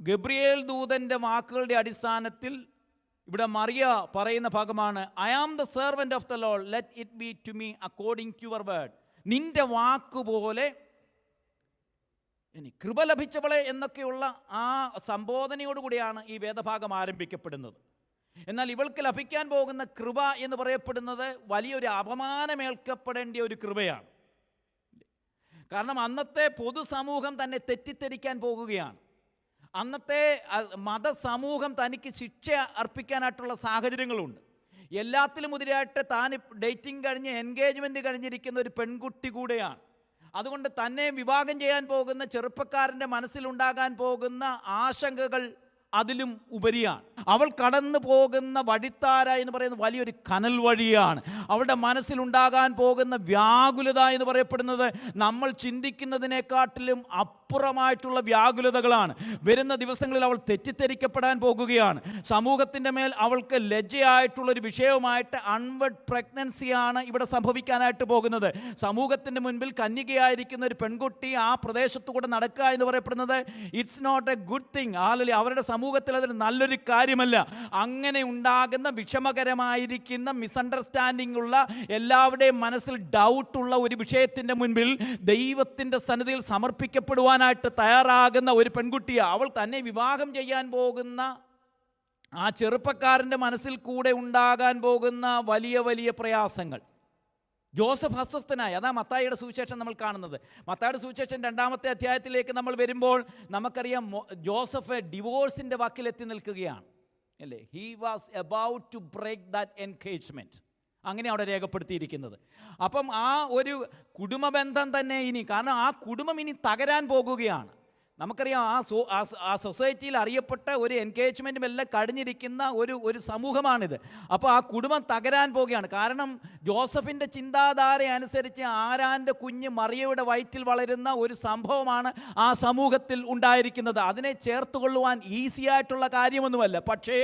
Gabriel ദൂതൻ്റെ വാക്കുകളുടെ അടിസ്ഥാനത്തിൽ ഇവിടെ മറിയ പറയുന്ന ഭാഗമാണ്, I am the servant of the Lord, let it be to me according to your word. നിന്റെ വാക്കുപോലെ ഇനി കൃപ ലഭിച്ചവളെ എന്നൊക്കെയുള്ള ആ സംബോധനയോടുകൂടിയാണ് ഈ വേദഭാഗം ആരംഭിക്കപ്പെടുന്നത്. എന്നാൽ ഇവൾക്ക് ലഭിക്കാൻ പോകുന്ന കൃപ എന്ന് പറയപ്പെടുന്നത് വലിയൊരു അപമാനമേൽക്കപ്പെടേണ്ട ഒരു കൃപയാണ്. കാരണം അന്നത്തെ പൊതുസമൂഹം തന്നെ തെറ്റിദ്ധരിക്കാൻ പോകുകയാണ്. അന്നത്തെ മതസമൂഹം തനിക്ക് ശിക്ഷ അർപ്പിക്കാനായിട്ടുള്ള സാഹചര്യങ്ങളുണ്ട്. എല്ലാത്തിലും ഉപരിയായിട്ട് താൻ ഡേറ്റിംഗ് കഴിഞ്ഞ് എൻഗേജ്മെൻറ്റ് കഴിഞ്ഞിരിക്കുന്ന ഒരു പെൺകുട്ടി കൂടെയാണ്. അതുകൊണ്ട് തന്നെ വിവാഹം ചെയ്യാൻ പോകുന്ന ചെറുപ്പക്കാരൻ്റെ മനസ്സിലുണ്ടാകാൻ പോകുന്ന ആശങ്കകൾ അതിലും ഉപരിയാണ്. അവൾ കടന്നു പോകുന്ന വഴിത്താര എന്ന് പറയുന്നത് വലിയൊരു കനൽ വഴിയാണ്. അവളുടെ മനസ്സിലുണ്ടാകാൻ പോകുന്ന വ്യാകുലത എന്ന് പറയപ്പെടുന്നത് നമ്മൾ ചിന്തിക്കുന്നതിനെക്കാട്ടിലും അപ്പുറമായിട്ടുള്ള വ്യാകുലതകളാണ്. വരുന്ന ദിവസങ്ങളിൽ അവൾ തെറ്റിദ്ധരിക്കപ്പെടാൻ പോകുകയാണ്. സമൂഹത്തിൻ്റെ മേൽ അവൾക്ക് ലജ്ജയായിട്ടുള്ളൊരു വിഷയവുമായിട്ട് അൺവെഡ് പ്രഗ്നൻസിയാണ് ഇവിടെ സംഭവിക്കാനായിട്ട് പോകുന്നത്. സമൂഹത്തിൻ്റെ മുൻപിൽ കന്യകയായിരിക്കുന്ന ഒരു പെൺകുട്ടി ആ പ്രദേശത്തുകൂടെ നടക്കുക എന്ന് പറയപ്പെടുന്നത് it's not a good thing. അവരുടെ സമൂഹത്തിൽ അതൊരു നല്ലൊരു കാര്യമല്ല. അങ്ങനെ ഉണ്ടാകുന്ന വിഷമകരമായിരിക്കുന്ന മിസ്അണ്ടർസ്റ്റാൻഡിംഗ് ഉള്ള എല്ലാവരുടെയും മനസ്സിൽ ഡൗട്ടുള്ള ഒരു വിഷയത്തിൻ്റെ മുൻപിൽ ദൈവത്തിൻ്റെ സന്നിധിയിൽ സമർപ്പിക്കപ്പെടുവാനായിട്ട് തയ്യാറാകുന്ന ഒരു പെൺകുട്ടിയാണ്. അവൾ തന്നെ വിവാഹം ചെയ്യാൻ പോകുന്ന ആ ചെറുപ്പക്കാരൻ്റെ മനസ്സിൽ കൂടെ ഉണ്ടാകാൻ പോകുന്ന വലിയ വലിയ പ്രയാസങ്ങൾ. ജോസഫ് അസ്വസ്ഥനായി. അതാ മത്തായിയുടെ സുവിശേഷം നമ്മൾ കാണുന്നത്. മത്തായിയുടെ സുവിശേഷം 2-ാമത്തെ അധ്യായത്തിലേക്ക് നമ്മൾ വരുമ്പോൾ നമുക്കറിയാം, ജോസഫ് ഡിവോഴ്സിൻ്റെ വാക്കിലെത്തി നിൽക്കുകയാണ്, അല്ലേ? He was about to break that engagement. അങ്ങനെ അവിടെ രേഖപ്പെടുത്തിയിരിക്കുന്നത്. അപ്പം ആ ഒരു കുടുംബബന്ധം തന്നെ ഇനി, കാരണം ആ കുടുംബം ഇനി തകരാൻ പോകുകയാണ്. നമുക്കറിയാം ആ സൊസൈറ്റിയിൽ അറിയപ്പെട്ട ഒരു എൻഗേജ്മെൻറ്റും എല്ലാം കഴിഞ്ഞിരിക്കുന്ന ഒരു സമൂഹമാണിത്. അപ്പോൾ ആ കുടുംബം തകരാൻ പോവുകയാണ്. കാരണം ജോസഫിൻ്റെ ചിന്താധാര അനുസരിച്ച് ആരാൻ്റെ കുഞ്ഞ് മറിയയുടെ വയറ്റിൽ വളരുന്ന ഒരു സംഭവമാണ് ആ സമൂഹത്തിൽ ഉണ്ടായിരിക്കുന്നത്. അതിനെ ചേർത്തുകൊള്ളുവാൻ ഈസിയായിട്ടുള്ള കാര്യമൊന്നുമല്ല. പക്ഷേ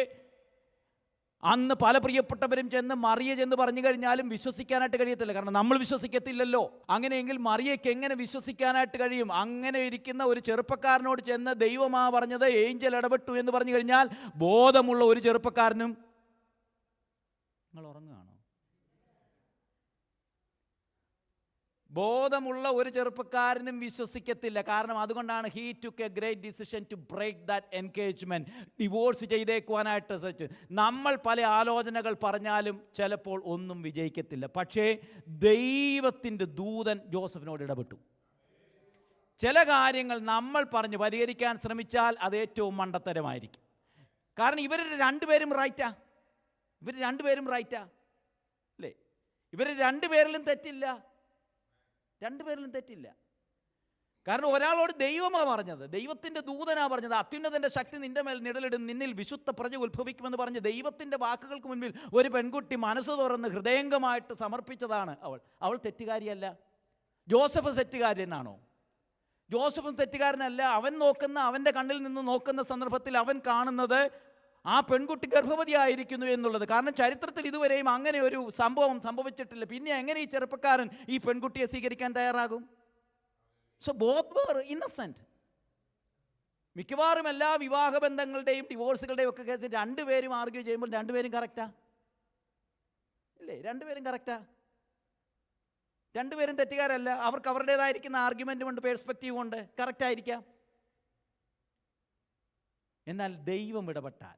അന്ന് പല പ്രിയപ്പെട്ടവരും മറിയ ചെന്ന് പറഞ്ഞു കഴിഞ്ഞാലും വിശ്വസിക്കാനായിട്ട് കഴിയത്തില്ല. കാരണം നമ്മൾ വിശ്വസിക്കത്തില്ലല്ലോ. അങ്ങനെയെങ്കിൽ മറിയയ്ക്ക് എങ്ങനെ വിശ്വസിക്കാനായിട്ട് കഴിയും? അങ്ങനെ ഇരിക്കുന്ന ഒരു ചെറുപ്പക്കാരനോട് ചെന്ന് ദൈവമാ പറഞ്ഞത്, ഏഞ്ചൽ ഇടപെട്ടു എന്ന് പറഞ്ഞു കഴിഞ്ഞാൽ ബോധമുള്ള ഒരു ചെറുപ്പക്കാരനും, നിങ്ങൾ ഉറങ്ങുകയാണോ? ബോധമുള്ള ഒരു ചെറുപ്പക്കാരനും വിശ്വസിക്കത്തില്ല. കാരണം അതുകൊണ്ടാണ് he took a great decision to break that engagement. Divorce ചെയ്തേക്കുവാനായിട്ട് നമ്മൾ പല ആലോചനകൾ പറഞ്ഞാലും ചിലപ്പോൾ ഒന്നും വിജയിക്കത്തില്ല. പക്ഷേ ദൈവത്തിൻ്റെ ദൂതൻ ജോസഫിനോട് ഇടപെട്ടു. ചില കാര്യങ്ങൾ നമ്മൾ പറഞ്ഞ് പരിഹരിക്കാൻ ശ്രമിച്ചാൽ അത് ഏറ്റവും മണ്ടത്തരമായിരിക്കും. കാരണം ഇവർ രണ്ടുപേരും റൈറ്റാ, അല്ലേ? ഇവർ രണ്ടുപേരിലും തെറ്റില്ല. കാരണം ഒരാളോട് ദൈവമാണ് പറഞ്ഞത്, ദൈവത്തിൻ്റെ ദൂതനാ പറഞ്ഞത്, അത്യുന്നതൻ്റെ ശക്തി നിൻ്റെ മേൽ നിഴലിടും, നിന്നിൽ വിശുദ്ധ പ്രജ ഉത്ഭവിക്കുമെന്ന് പറഞ്ഞ് ദൈവത്തിൻ്റെ വാക്കുകൾക്ക് മുൻപിൽ ഒരു പെൺകുട്ടി മനസ്സ് തുറന്ന് ഹൃദയംഗമായിട്ട് സമർപ്പിച്ചതാണ് അവൾ തെറ്റുകാരിയല്ല. ജോസഫ് തെറ്റുകാരനാണോ? ജോസഫും തെറ്റുകാരനല്ല. അവൻ്റെ കണ്ണിൽ നിന്ന് നോക്കുന്ന സന്ദർഭത്തിൽ അവൻ കാണുന്നത് ആ പെൺകുട്ടി ഗർഭവതിയായിരിക്കുന്നു എന്നുള്ളത്. കാരണം ചരിത്രത്തിൽ ഇതുവരെയും അങ്ങനെ ഒരു സംഭവം സംഭവിച്ചിട്ടില്ല. പിന്നെ എങ്ങനെ ഈ ചെറുപ്പക്കാരൻ ഈ പെൺകുട്ടിയെ സ്വീകരിക്കാൻ തയ്യാറാകും? സോ ബോത്ത് വർ ഇന്നസെന്റ്. മിക്കവാറും എല്ലാ വിവാഹബന്ധങ്ങളുടെയും ഡിവോഴ്സുകളുടെയും ഒക്കെ കേസിൽ രണ്ടുപേരും ആർഗ്യൂ ചെയ്യുമ്പോൾ രണ്ടുപേരും കറക്റ്റാ, ഇല്ലേ? രണ്ടുപേരും തെറ്റുകാരല്ല. അവർക്ക് അവരുടേതായിരിക്കുന്ന ആർഗ്യുമെൻ്റ് കൊണ്ട്, പേഴ്സ്പെക്റ്റീവ് കൊണ്ട് കറക്റ്റായിരിക്കാം. എന്നാൽ ദൈവം ഇടപെട്ടാൽ,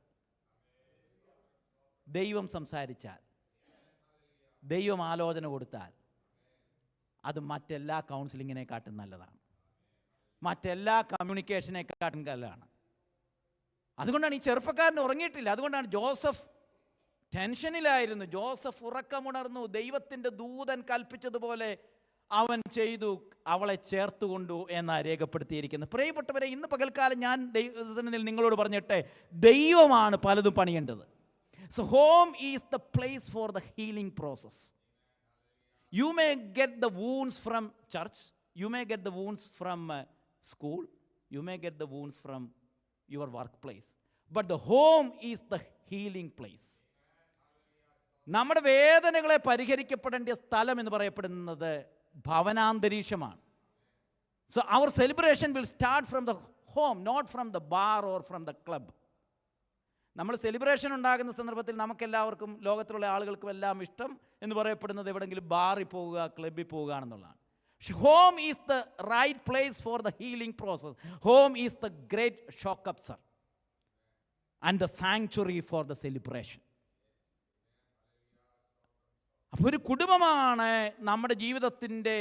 ദൈവം സംസാരിച്ചാൽ, ദൈവം ആലോചന കൊടുത്താൽ അത് മറ്റെല്ലാ കൗൺസിലിങ്ങിനെക്കാട്ടും നല്ലതാണ്, മറ്റെല്ലാ കമ്മ്യൂണിക്കേഷനെക്കാട്ടും നല്ലതാണ്. അതുകൊണ്ടാണ് ഈ ചെറുപ്പക്കാരൻ ഉറങ്ങിയിട്ടില്ല. അതുകൊണ്ടാണ് ജോസഫ് ടെൻഷനിലായിരുന്നു. ജോസഫ് ഉറക്കമുണർന്നു. ദൈവത്തിൻ്റെ ദൂതൻ കൽപ്പിച്ചതുപോലെ അവൻ ചെയ്തു, അവളെ ചേർത്തുകൊണ്ടു എന്നാണ് രേഖപ്പെടുത്തിയിരിക്കുന്നത്. പ്രിയപ്പെട്ടവരെ, ഇന്ന് പകൽക്കാലം ഞാൻ ദൈവത്തിൽ നിങ്ങളോട് പറഞ്ഞിട്ടെ, ദൈവമാണ് പലതും പണിയേണ്ടത്. So home is the place for the healing process. You may get the wounds from church, you may get the wounds from school, you may get the wounds from your workplace, but the home is the healing place. നമ്മുടെ വേദനകളെ പരിഹരിക്കപ്പെടേണ്ട സ്ഥലം എന്ന് പറയപ്പെടുന്നത് ഭവനാന്തരീക്ഷമാണ്. So our celebration will start from the home, not from the bar or from the club. നമ്മൾ celebration ഉണ്ടാകുന്ന സന്ദർഭത്തിൽ നമുക്കെല്ലാവർക്കും, ലോകത്തിലുള്ള ആളുകൾക്കും എല്ലാം ഇഷ്ടം എന്ന് പറയപ്പെടുന്നത് എവിടെയെങ്കിലും ബാറിൽ പോവുക, ക്ലബ്ബിൽ പോവുക എന്നുള്ളതാണ്. പക്ഷെ home is the right place for the healing process. Home is the great shock absorber and the sanctuary for the celebration. അപ്പോൾ ഒരു കുടുംബമാണ് നമ്മുടെ ജീവിതത്തിൻ്റെ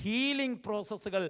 ഹീലിംഗ് പ്രോസസ്സുകൾ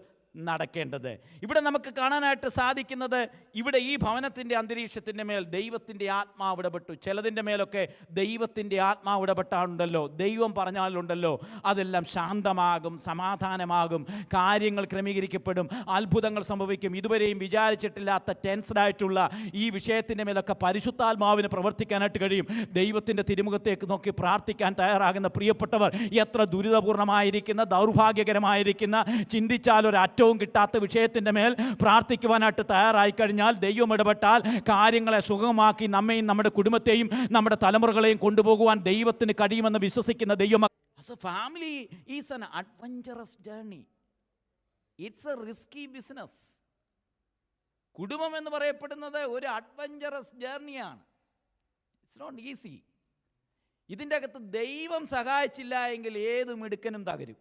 നടക്കേണ്ടത്. ഇവിടെ നമുക്ക് കാണാനായിട്ട് സാധിക്കുന്നത്, ഇവിടെ ഈ ഭവനത്തിൻ്റെ അന്തരീക്ഷത്തിൻ്റെ മേൽ ദൈവത്തിൻ്റെ ആത്മാവ് ഇടപെട്ടു. ചിലതിൻ്റെ മേലൊക്കെ ദൈവത്തിൻ്റെ ആത്മാവ് ഇടപെട്ടാണുണ്ടല്ലോ, ദൈവം പറഞ്ഞാലുണ്ടല്ലോ, അതെല്ലാം ശാന്തമാകും, സമാധാനമാകും, കാര്യങ്ങൾ ക്രമീകരിക്കപ്പെടും, അത്ഭുതങ്ങൾ സംഭവിക്കും. ഇതുവരെയും വിചാരിച്ചിട്ടില്ലാത്ത ടെൻസ്ഡായിട്ടുള്ള ഈ വിഷയത്തിൻ്റെ മേലൊക്കെ പരിശുദ്ധാത്മാവിന് പ്രവർത്തിക്കാനായിട്ട് കഴിയും. ദൈവത്തിൻ്റെ തിരുമുഖത്തേക്ക് നോക്കി പ്രാർത്ഥിക്കാൻ തയ്യാറാകുന്ന പ്രിയപ്പെട്ടവർ, എത്ര ദുരിതപൂർണമായിരിക്കുന്ന, ദൗർഭാഗ്യകരമായിരിക്കുന്ന, ചിന്തിച്ചാൽ ഒരു അറ്റവും കിട്ടാത്ത വിഷയത്തിൻ്റെ മേൽ പ്രാർത്ഥിക്കുവാനായിട്ട് തയ്യാറായി കഴിഞ്ഞാൽ, ദൈവം ഇടപെട്ടാൽ കാര്യങ്ങളെ സുഗമമാക്കി നമ്മെയും നമ്മുടെ കുടുംബത്തെയും നമ്മുടെ തലമുറകളെയും കൊണ്ടുപോകുവാൻ ദൈവത്തിന് കഴിയുമെന്ന് വിശ്വസിക്കുന്ന ദൈവം. As a family is an adventurous journey. It's a risky business. കുടുംബം എന്ന് പറയപ്പെടുന്നത് ഒരു അഡ്വഞ്ചറസ് ജേർണിയാണ്. It's not easy. ഇതിൻ്റെ അകത്ത് ദൈവം സഹായിച്ചില്ല എങ്കിൽ ഏത് മിടുക്കനും തകരും.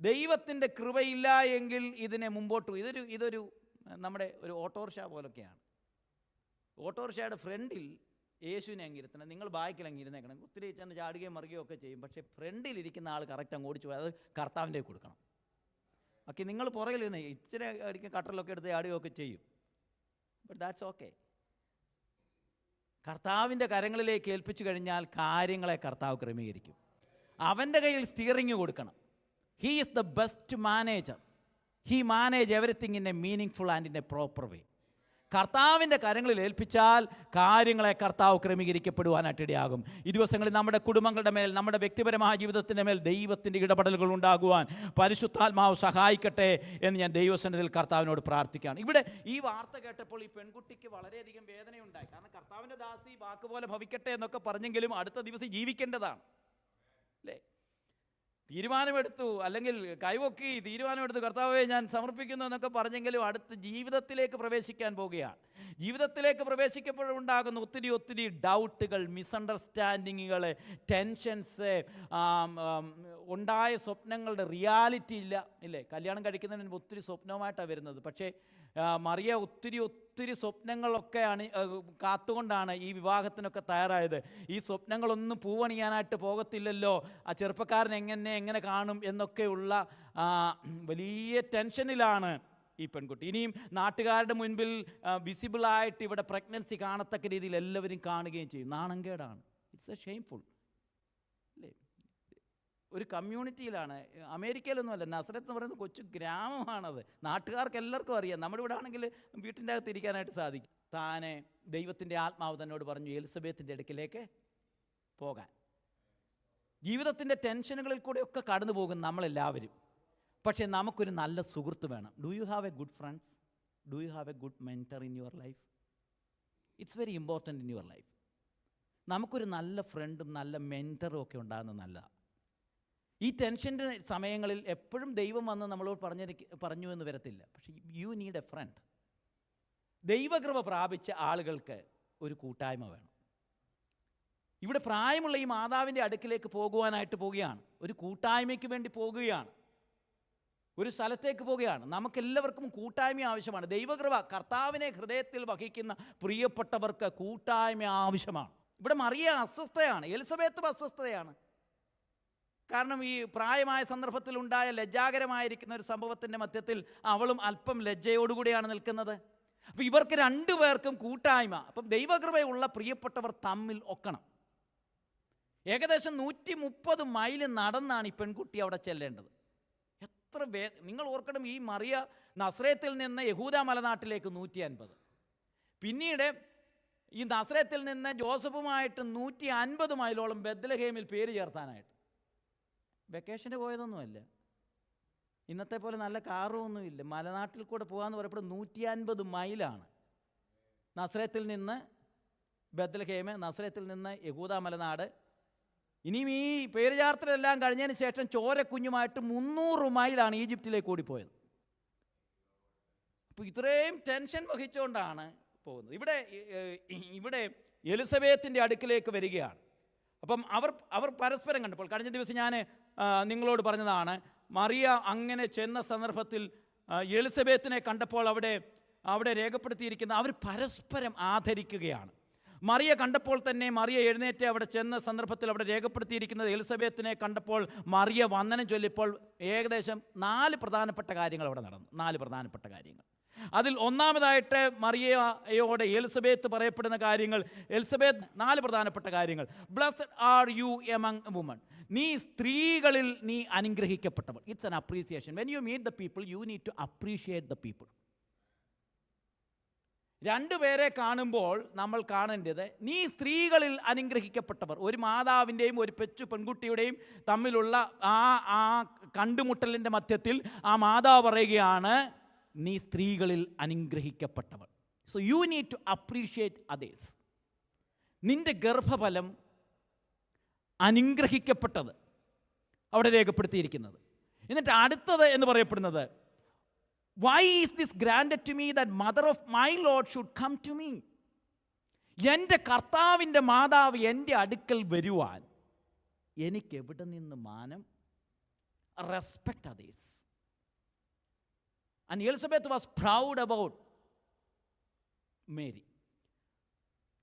ദൈവത്തിൻ്റെ കൃപയില്ല എങ്കിൽ ഇതിനെ മുമ്പോട്ട് ഇതൊരു നമ്മുടെ ഒരു ഓട്ടോറിക്ഷ പോലൊക്കെയാണ്. ഓട്ടോറിക്ഷയുടെ ഫ്രണ്ടിൽ യേശുവിനെ അങ്ങിരുത്തണം, നിങ്ങൾ ബാക്കിൽ അങ്ങിരുന്നേക്കണം. ഒത്തിരി ചെന്ന് ചാടുകയും മറിയുകയും ഒക്കെ ചെയ്യും. പക്ഷേ ഫ്രണ്ടിലിരിക്കുന്ന ആൾ കറക്റ്റ് അങ്ങ് ഓടിച്ചു പോയി അത് കർത്താവിൻ്റെ കൊടുക്കണം. ഓക്കെ, നിങ്ങൾ പുറകിൽ നിന്ന് ഇച്ചിരി അടിക്കുന്ന കട്ടറിലൊക്കെ എടുത്ത് ചാടുകയൊക്കെ ചെയ്യും. But that's okay. കർത്താവിൻ്റെ കരങ്ങളിലേക്ക് ഏൽപ്പിച്ചു കഴിഞ്ഞാൽ കാര്യങ്ങളെ കർത്താവ് ക്രമീകരിക്കും. അവൻ്റെ കയ്യിൽ സ്റ്റിയറിംഗ് കൊടുക്കണം. He is the best manager. He manage everything in a meaningful and in a proper way. കർത്താവിൻ്റെ കരങ്ങളിൽ ഏൽപ്പിച്ചാൽ കാര്യങ്ങളെ കർത്താവ് ക്രമീകരിക്കപ്പെടുവാനായിട്ടിടയാകും. ഈ ദിവസങ്ങളിൽ നമ്മുടെ കുടുംബങ്ങളുടെ മേൽ, നമ്മുടെ വ്യക്തിപരമായ ജീവിതത്തിൻ്റെ മേൽ ദൈവത്തിൻ്റെ ഇടപെടലുകൾ ഉണ്ടാകുവാൻ പരിശുദ്ധാത്മാവ് സഹായിക്കട്ടെ എന്ന് ഞാൻ ദൈവസന്നിധിയിൽ കർത്താവിനോട് പ്രാർത്ഥിക്കുകയാണ്. ഇവിടെ ഈ വാർത്ത കേട്ടപ്പോൾ ഈ പെൺകുട്ടിക്ക് വളരെയധികം വേദനയുണ്ടായി. കാരണം കർത്താവിൻ്റെ ദാസി വാക്കുപോലെ ഭവിക്കട്ടെ എന്നൊക്കെ പറഞ്ഞെങ്കിലും അടുത്ത ദിവസം ജീവിക്കേണ്ടതാണ് അല്ലേ. തീരുമാനമെടുത്തു, അല്ലെങ്കിൽ കൈവൊക്കി തീരുമാനമെടുത്തു, കർത്താവേ ഞാൻ സമർപ്പിക്കുന്നു എന്നൊക്കെ പറഞ്ഞെങ്കിലും അടുത്ത് ജീവിതത്തിലേക്ക് പ്രവേശിക്കാൻ പോവുകയാണ്. ജീവിതത്തിലേക്ക് പ്രവേശിക്കപ്പെടുണ്ടാകുന്ന ഒത്തിരി ഡൗട്ടുകൾ, മിസ്അണ്ടർസ്റ്റാൻഡിങ്ങുകൾ, ടെൻഷൻസ്, ഉണ്ടായ സ്വപ്നങ്ങളുടെ റിയാലിറ്റി ഇല്ലേ. കല്യാണം കഴിക്കുന്നതിന് മുൻപ് ഒത്തിരി സ്വപ്നവുമായിട്ടാണ് വരുന്നത്. പക്ഷേ മറിയ ഒത്തിരി സ്വപ്നങ്ങളൊക്കെയാണ് കാത്തുകൊണ്ടാണ് ഈ വിവാഹത്തിനൊക്കെ തയ്യാറായത്. ഈ സ്വപ്നങ്ങളൊന്നും പൂവണിയാനായിട്ട് പോകത്തില്ലല്ലോ, ആ ചെറുപ്പക്കാരൻ എങ്ങനെ കാണും എന്നൊക്കെയുള്ള വലിയ ടെൻഷനിലാണ് ഈ പെൺകുട്ടി. ഇനിയും നാട്ടുകാരുടെ മുൻപിൽ വിസിബിളായിട്ട് ഇവിടെ പ്രഗ്നൻസി കാണത്തക്ക രീതിയിൽ എല്ലാവരും കാണുകയും ചെയ്യും. നാണംകേടാണ്. ഇറ്റ്സ് എ ഷെയിംഫുൾ അല്ലേ. ഒരു കമ്മ്യൂണിറ്റിയിലാണ്, അമേരിക്കയിലൊന്നുമല്ല, നസറത്ത് എന്ന് പറയുന്നത് കൊച്ചു ഗ്രാമമാണത്. നാട്ടുകാർക്ക് എല്ലാവർക്കും അറിയാം. നമ്മുടെ ഇവിടെ ആണെങ്കിൽ വീട്ടിൻ്റെ അകത്ത് ഇരിക്കാനായിട്ട് സാധിക്കും. താനെ ദൈവത്തിൻ്റെ ആത്മാവ് തന്നോട് പറഞ്ഞു എലിസബത്തിൻ്റെ അടുക്കിലേക്ക് പോകാൻ. ജീവിതത്തിൻ്റെ ടെൻഷനുകളിൽ കൂടെയൊക്കെ കടന്നു പോകും നമ്മളെല്ലാവരും. പക്ഷേ നമുക്കൊരു നല്ല സുഹൃത്ത് വേണം. Do you have A good friends? Do you have A good mentor in your life? It's very important in your life. നമുക്കൊരു നല്ല ഫ്രണ്ടും നല്ല മെൻറ്ററും ഒക്കെ ഉണ്ടാകുന്നത് നല്ലതാണ്. ഈ ടെൻഷൻ്റെ സമയങ്ങളിൽ എപ്പോഴും ദൈവം വന്ന് നമ്മളോട് പറഞ്ഞു എന്ന് വരത്തില്ല. പക്ഷേ യു നീഡ് എ ഫ്രണ്ട്. ദൈവകൃപ പ്രാപിച്ച ആളുകൾക്ക് ഒരു കൂട്ടായ്മ വേണം. ഇവിടെ പ്രായമുള്ള ഈ മാതാവിൻ്റെ അടുക്കിലേക്ക് പോകുവാനായിട്ട് പോവുകയാണ്. ഒരു കൂട്ടായ്മയ്ക്ക് വേണ്ടി പോകുകയാണ്. ഒരു സ്ഥലത്തേക്ക് പോവുകയാണ്. നമുക്കെല്ലാവർക്കും കൂട്ടായ്മ ആവശ്യമാണ്. ദൈവകൃപ, കർത്താവിനെ ഹൃദയത്തിൽ വഹിക്കുന്ന പ്രിയപ്പെട്ടവർക്ക് കൂട്ടായ്മ ആവശ്യമാണ്. ഇവിടെ മറിയ അസ്വസ്ഥയാണ്, എലിസബത്തും അസ്വസ്ഥതയാണ്. കാരണം ഈ പ്രായമായ സന്ദർഭത്തിൽ ഉണ്ടായ ലജ്ജാകരമായിരിക്കുന്ന ഒരു സംഭവത്തിൻ്റെ മധ്യത്തിൽ അവളും അല്പം ലജ്ജയോടുകൂടിയാണ് നിൽക്കുന്നത്. അപ്പോൾ ഇവർക്ക് രണ്ടുപേർക്കും കൂട്ടായ്മ. അപ്പം ദൈവകൃപയുള്ള പ്രിയപ്പെട്ടവർ തമ്മിൽ ഒക്കണം. ഏകദേശം 130 മൈൽ നടന്നാണ് ഈ പെൺകുട്ടി അവിടെ ചെല്ലേണ്ടത്. എത്ര നിങ്ങൾ ഓർക്കണം, ഈ മറിയ നസ്രേത്തിൽ നിന്ന് യഹൂദ മലനാട്ടിലേക്ക് 150, പിന്നീട് ഈ നസ്രേത്തിൽ നിന്ന് ജോസഫുമായിട്ട് 150 മൈലോളം ബെത്ലഹേമിൽ പേര് ചേർത്താനായിട്ട്. വെക്കേഷന് പോയതൊന്നുമല്ല, ഇന്നത്തെ പോലെ നല്ല കാറും ഒന്നുമില്ല. മലനാട്ടിൽ കൂടെ പോകാമെന്ന് പറയപ്പോൾ 150 മൈലാണ്. നസ്രത്തിൽ നിന്ന് ബെത്ലഹേം, നസ്രത്തിൽ നിന്ന് യഹൂദ മലനാട്. ഇനിയും ഈ പേര് ചാർത്തലെല്ലാം കഴിഞ്ഞതിന് ശേഷം ചോരക്കുഞ്ഞുമായിട്ട് 300 മൈലാണ് ഈജിപ്തിലേക്ക് ഓടിപ്പോയത്. അപ്പോൾ ഇത്രയും ടെൻഷൻ വഹിച്ചുകൊണ്ടാണ് പോകുന്നത്. ഇവിടെ എലിസബത്തിൻ്റെ അടുക്കിലേക്ക് വരികയാണ്. അപ്പം അവർ പരസ്പരം കണ്ടപ്പോൾ, കഴിഞ്ഞ ദിവസം ഞാൻ നിങ്ങളോട് പറഞ്ഞതാണ്, മറിയ അങ്ങനെ ചെന്ന സന്ദർഭത്തിൽ എലിസബത്തിനെ കണ്ടപ്പോൾ അവിടെ രേഖപ്പെടുത്തിയിരിക്കുന്ന അവർ പരസ്പരം ആദരിക്കുകയാണ്. മറിയ കണ്ടപ്പോൾ തന്നെ മറിയ എഴുന്നേറ്റ് അവിടെ ചെന്ന സന്ദർഭത്തിൽ അവിടെ രേഖപ്പെടുത്തിയിരിക്കുന്നത്, എലിസബത്തിനെ കണ്ടപ്പോൾ മറിയ വന്ദനം ചൊല്ലിപ്പോൾ ഏകദേശം 4 പ്രധാനപ്പെട്ട കാര്യങ്ങൾ അവിടെ നടന്നു. 4 പ്രധാനപ്പെട്ട കാര്യങ്ങൾ. അതിൽ ഒന്നാമതായിട്ട് മറിയയോട് എലിസബത്ത് പറയപ്പെടുന്ന കാര്യങ്ങൾ, 4 പ്രധാനപ്പെട്ട കാര്യങ്ങൾ. Blessed are you among women, നീ സ്ത്രീകളിൽ നീ അനുഗ്രഹിക്കപ്പെട്ടവൾ. It's an appreciation. When you meet the people you need to appreciate the people. 2 പേരെ കാണുമ്പോൾ നമ്മൾ കാണേണ്ടത്, നീ സ്ത്രീകളിൽ അനുഗ്രഹിക്കപ്പെട്ടവർ. ഒരു മാതാവിൻ്റെയും ഒരു പെൺകുട്ടിയുടെയും തമ്മിലുള്ള ആ കണ്ടുമുട്ടലിൻ്റെ മധ്യത്തിൽ ആ മാതാവ് പറയുകയാണ്, നീ സ്ത്രീകളിൽ അനുഗ്രഹിക്കപ്പെട്ടവൾ. So you need to appreciate others. നിന്റെ ഗർഭഫലം അനുഗ്രഹിക്കപ്പെട്ടത് അവിടെ രേഖപ്പെടുത്തിയിരിക്കുന്നത്. എന്നിട്ട് അടുത്തത് എന്ന് പറയപ്പെടുന്നത്, why is this granted to me that mother of my Lord should come to me? എൻ്റെ കർത്താവിൻ്റെ മാതാവ് എൻ്റെ അടുക്കൽ വരുവാൻ എനിക്ക് എവിടെ നിന്ന് മാനം? Respect others. And Elizabeth was proud about Mary.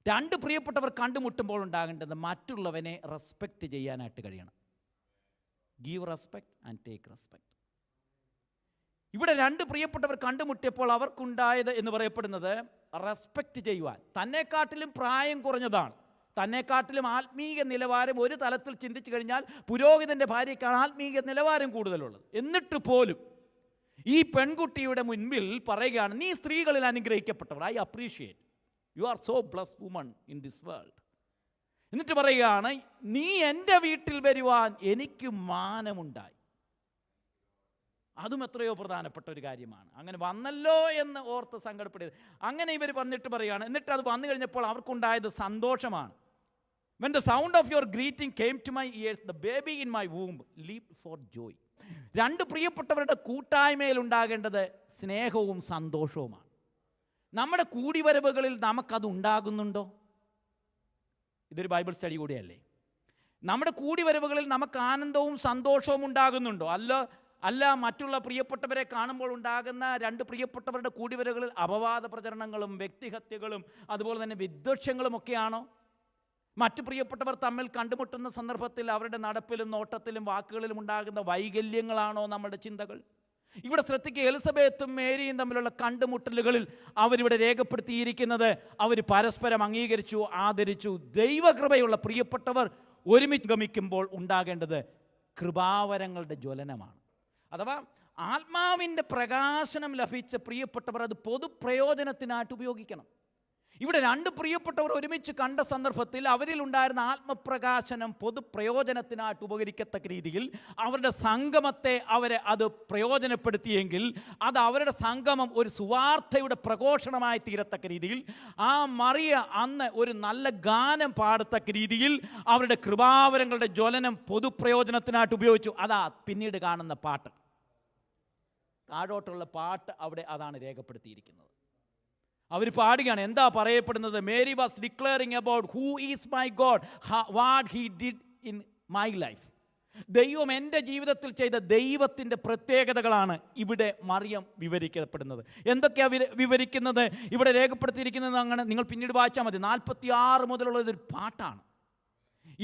2 പ്രിയപ്പെട്ടവർ കണ്ടുമുട്ടുമ്പോൾ ഉണ്ടാകേണ്ടത് മറ്റുള്ളവനെ റെസ്പെക്റ്റ് ചെയ്യാനായിട്ട് കഴിയണം. Give respect and take respect. ഇവിടെ 2 പ്രിയപ്പെട്ടവർ കണ്ടുമുട്ടിയപ്പോൾ അവർക്കുണ്ടായത് എന്ന് പറയപ്പെടുന്നത് റെസ്പെക്റ്റ് ചെയ്യുവാൻ. തന്നെക്കാട്ടിലും പ്രായം കുറഞ്ഞതാണ്, തന്നെക്കാട്ടിലും ആത്മീയ നിലവാരം ഒരു തലത്തിൽ ചിന്തിച്ചു കഴിഞ്ഞാൽ പുരോഹിതൻ്റെ ഭാര്യയ്ക്കാണ് ആത്മീയ നിലവാരം കൂടുതലുള്ളത്. എന്നിട്ട് പോലും ഈ പെൺകുട്ടിയുടെ മുൻപിൽ പറയുകയാണ്, നീ സ്ത്രീകളിൽ അനുഗ്രഹിക്കപ്പെട്ടവൾ. I appreciate, you are so blessed woman in this world. എന്നിട്ട് പറയുകയാണ്, നീ എൻ്റെ വീട്ടിൽ വരുവാൻ എനിക്ക് മാനമുണ്ടായി. അതും എത്രയോ പ്രധാനപ്പെട്ട ഒരു കാര്യമാണ്. അങ്ങനെ വന്നല്ലോ എന്ന് ഓർത്ത് സങ്കടപ്പെടുന്നത്. അങ്ങനെ ഇവർ വന്നിട്ട് പറയുകയാണ്. എന്നിട്ട് അത് വന്നു കഴിഞ്ഞപ്പോൾ അവർക്കുണ്ടായത് സന്തോഷമാണ്. When the sound of your greeting came to my ears, the baby in my womb leaped for joy. 2 പ്രിയപ്പെട്ടവരുടെ കൂട്ടായ്മയിൽ ഉണ്ടാകേണ്ടത് സ്നേഹവും സന്തോഷവുമാണ്. നമ്മുടെ കൂടിവരവുകളിൽ നമുക്കത് ഉണ്ടാകുന്നുണ്ടോ? ഇതൊരു ബൈബിൾ സ്റ്റഡി കൂടിയല്ലേ. നമ്മുടെ കൂടിവരവുകളിൽ നമുക്ക് ആനന്ദവും സന്തോഷവും ഉണ്ടാകുന്നുണ്ടോ? അല്ല മറ്റുള്ള പ്രിയപ്പെട്ടവരെ കാണുമ്പോൾ ഉണ്ടാകുന്ന 2 പ്രിയപ്പെട്ടവരുടെ കൂടിവരവുകളിൽ അപവാദ പ്രചരണങ്ങളും വ്യക്തിഹത്യകളും അതുപോലെ തന്നെ വിദ്വേഷങ്ങളും ഒക്കെയാണോ? മറ്റു പ്രിയപ്പെട്ടവർ തമ്മിൽ കണ്ടുമുട്ടുന്ന സന്ദർഭത്തിൽ അവരുടെ നടപ്പിലും നോട്ടത്തിലും വാക്കുകളിലും ഉണ്ടാകുന്ന വൈകല്യങ്ങളാണോ നമ്മുടെ ചിന്തകൾ? ഇവിടെ ശ്രദ്ധിക്കുക, എലിസബത്തും മേരിയും തമ്മിലുള്ള കണ്ടുമുട്ടലുകളിൽ അവരിവിടെ രേഖപ്പെടുത്തിയിരിക്കുന്നത്, അവർ പരസ്പരം അംഗീകരിച്ചു, ആദരിച്ചു. ദൈവകൃപയുള്ള പ്രിയപ്പെട്ടവർ ഒരുമിച്ച് ഗമിക്കുമ്പോൾ ഉണ്ടാകേണ്ടത് കൃപാവരങ്ങളുടെ ജ്വലനമാണ്. അഥവാ ആത്മാവിൻ്റെ പ്രകാശനം ലഭിച്ച പ്രിയപ്പെട്ടവർ അത് പൊതുപ്രയോജനത്തിനായിട്ട് ഉപയോഗിക്കണം. ഇവിടെ 2 പ്രിയപ്പെട്ടവർ ഒരുമിച്ച് കണ്ട സന്ദർഭത്തിൽ അവരിലുണ്ടായിരുന്ന ആത്മപ്രകാശനം പൊതുപ്രയോജനത്തിനായിട്ട് ഉപകരിക്കത്തക്ക രീതിയിൽ അവരുടെ സംഗമത്തെ അത് പ്രയോജനപ്പെടുത്തിയെങ്കിൽ അത് അവരുടെ സംഗമം ഒരു സുവാർത്തയുടെ പ്രഘോഷണമായി തീരത്തക്ക രീതിയിൽ ആ മറിയ അന്ന് ഒരു നല്ല ഗാനം പാടത്തക്ക രീതിയിൽ അവരുടെ കൃപാവരങ്ങളുടെ ജ്വലനം പൊതുപ്രയോജനത്തിനായിട്ട് ഉപയോഗിച്ചു. അതാ പിന്നീട് കാണുന്ന പാട്ട്, താഴോട്ടുള്ള പാട്ട് അവിടെ അതാണ് രേഖപ്പെടുത്തിയിരിക്കുന്നത്. അവർ പാടുകയാണ്. എന്താ പറയപ്പെടുന്നത്? Mary was declaring about who is my God, what he did in my life. ദൈവം എൻ്റെ ജീവിതത്തിൽ ചെയ്ത ദൈവത്തിൻ്റെ പ്രത്യേകതകളാണ് ഇവിടെ മറിയം വിവരിക്കപ്പെടുന്നത്. എന്തൊക്കെയാണ് വിവരിക്കുന്നത്? ഇവിടെ രേഖപ്പെടുത്തിയിരിക്കുന്നത് അങ്ങനെ നിങ്ങൾ പിന്നീട് വായിച്ചാൽ മതി. 46 മുതലുള്ളതൊരു പാട്ടാണ്.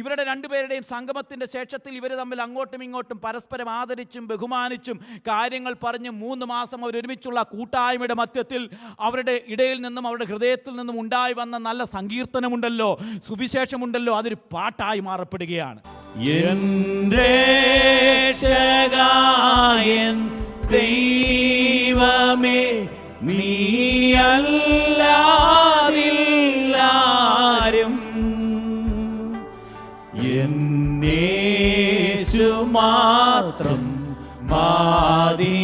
ഇവരുടെ 2 പേരുടെയും സംഗമത്തിൻ്റെ ശേഷത്തിൽ ഇവർ തമ്മിൽ അങ്ങോട്ടും ഇങ്ങോട്ടും പരസ്പരം ആദരിച്ചും ബഹുമാനിച്ചും കാര്യങ്ങൾ പറഞ്ഞ് 3 മാസം അവരൊരുമിച്ചുള്ള കൂട്ടായ്മയുടെ മധ്യത്തിൽ അവരുടെ ഇടയിൽ നിന്നും അവരുടെ ഹൃദയത്തിൽ നിന്നും ഉണ്ടായി വന്ന നല്ല സങ്കീർത്തനമുണ്ടല്ലോ, സുവിശേഷമുണ്ടല്ലോ, അതൊരു പാട്ടായി മാറപ്പെടുകയാണ്. ദൈവമേ നീയല്ലാതില്ലാരും യേശു മാത്രം മതി